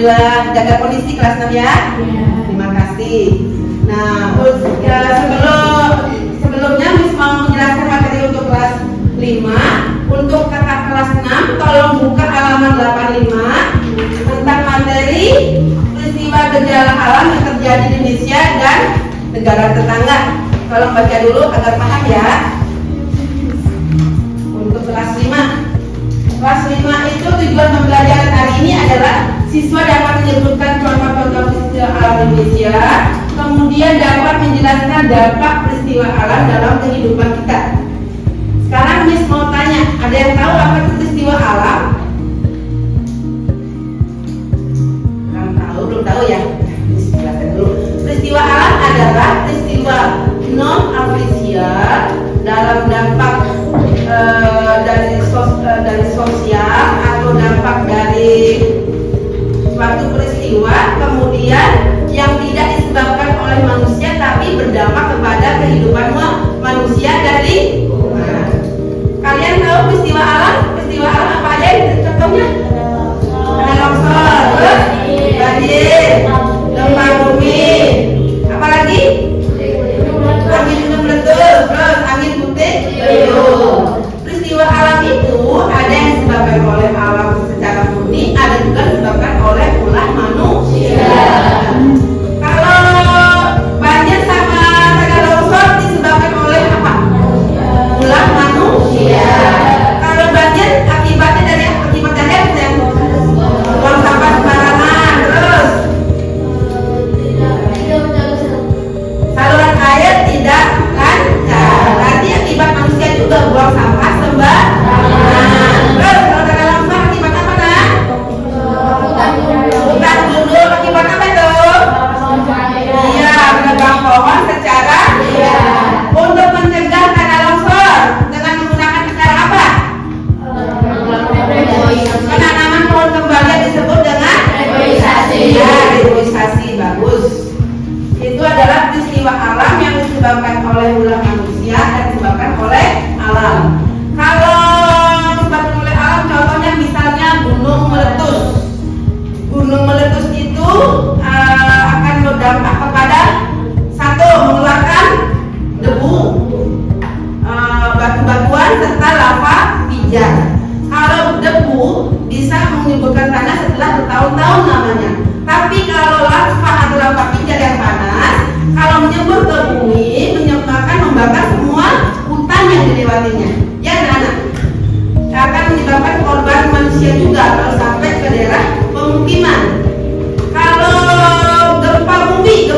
Alhamdulillah, jaga kondisi kelas 6 ya. Terima kasih. Nah, sebelumnya Miss mau menjelaskan materi untuk kelas 5. Untuk kakak kelas 6, tolong buka halaman 85 tentang materi peristiwa gejala alam yang terjadi di Indonesia dan negara tetangga. Tolong baca dulu agar paham ya. Untuk kelas 5. Kelas 5 itu tujuan pembelajaran hari ini adalah siswa dapat menyebutkan contoh-contoh peristiwa alam Indonesia, kemudian dapat menjelaskan dampak peristiwa alam dalam kehidupan kita. Sekarang Miss mau tanya, ada yang tahu apa itu peristiwa alam? Belum tahu ya? Miss jelaskan dulu. Peristiwa alam adalah peristiwa non artifisial dalam dampak dari sosial atau dampak dari suatu peristiwa, kemudian yang tidak disebabkan oleh manusia tapi berdampak kepada kehidupan manusia dan lingkungan. Kalian tahu peristiwa alam? Peristiwa alam apa aja? Contohnya ada longsor, terus banjir, gempa bumi, apa lagi? Angin meletus, terus angin puting beliung. Peristiwa alam itu ada yang disebabkan oleh alam secara murni, ada juga disebabkan oleh ulah manusia. Kalau banjir sama tanah longsor disebabkan oleh apa? Ulah manusia. Kalau banjir akibatnya dari apa? Akibat dari apa? Buang sampah sembarangan, terus saluran air tidak lancar. Berarti akibat manusia juga buang sampah sembarangan. Terus kalau tanah longsor akibat apa nah? Hutan gundul akibat apa itu? Iya, menebang pohon secara untuk mencegah tanah longsor dengan menggunakan cara apa? Penanaman pohon kembali yang disebut dengan reboisasi. Ya, reboisasi, bagus. Itu adalah peristiwa alam yang disebabkan oleh ulah manusia dan disebabkan oleh alam. Kalau disebabkan oleh alam, contohnya misalnya gunung meletus. Gunung meletus itu akan berdampak kepada satu, mengeluarkan debu, batu-batuan serta lava pijar. Kalau debu bisa menimbulkan tanah setelah bertahun-tahun namanya. Tapi kalau lava atau lava pijar yang panas, kalau menyembur ke bumi, akan membakar semua hutan yang dilewatinya. Ya anak-anak, akan menyebabkan korban manusia juga kalau sampai ke daerah pemukiman. Kalau gempa bumi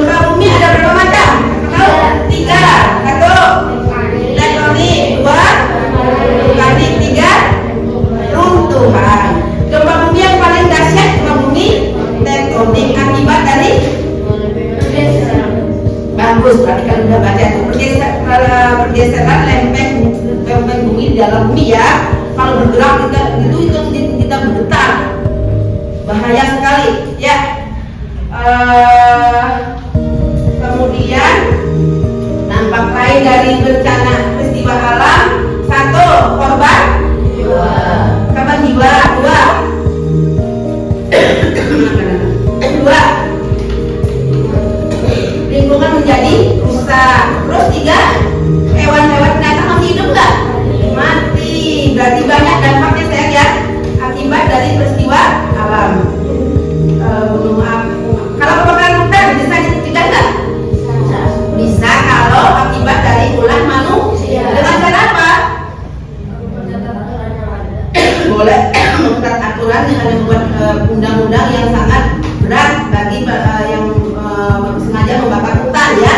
ada berapa macam? Tahu? 3. 1. Tektonik. 2. Vulkanik. 3. Runtuhan. Gempa bumi yang paling dahsyat gempa bumi tektonik akibat dari bagus. Berarti kalau udah baca itu pergeseran lempeng bumi di dalam bumi ya. Kalau bergerak kita bergetar, bahaya sekali ya. Kemudian dampak lain dari bencana peristiwa alam, 1. korban jiwa. 2. Lingkungan menjadi rusak. Terus 3. Hewan-hewan ternyata masih hidup nggak? Mati. Berarti banyak dampaknya sayang ya, akibat dari peristiwa alam. Kalau kebakaran hutan bisa dicegah nggak? Bisa kalau akibat dari ulah manusia. Dengan cara apa? Boleh membuat aturan dengan membuat undang-undang yang sangat berat bagi yang sengaja membakar hutan ya.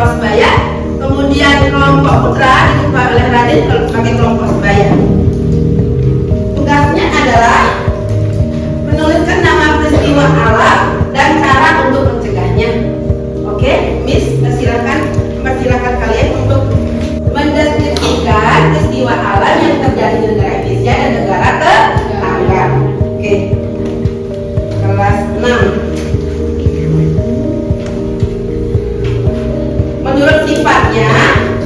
sebaya, kemudian kelompok putra diketuai oleh Raden sebagai kelompok sebaya. Tugasnya adalah menuliskan nama peristiwa alam dan cara untuk mencegahnya. Oke, Miss, silakan kalian untuk mendeskripsikan peristiwa alam yang terjadi di negara Indonesia dan negara tetangga. Oke, kelas 6. Menurut sifatnya,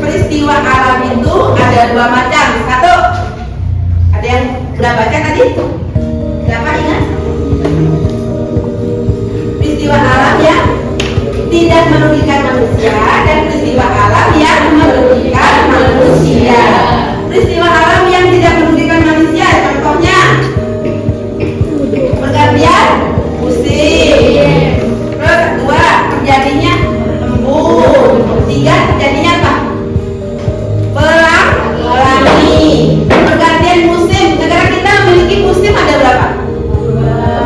peristiwa alam itu ada dua macam. Satu, ada yang udah baca tadi? Siapa ingat? Peristiwa alam yang tidak merugikan manusia dan peristiwa alam yang merugikan manusia. Peristiwa alam yang tidak merugikan manusia, contohnya pergantian musim. Terus kedua, terjadinya embun. Tiga, terjadinya apa? Pelangi. Pergantian musim. Negara kita memiliki musim ada berapa?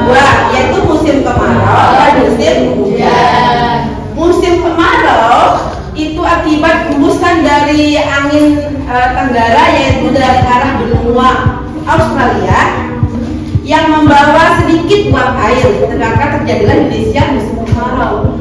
Dua, yaitu musim kemarau dan musim hujan. Musim kemarau itu akibat hembusan dari angin tenggara, yaitu dari arah benua Australia yang membawa sedikit uap air, sedangkan terjadilah di Indonesia musim kemarau.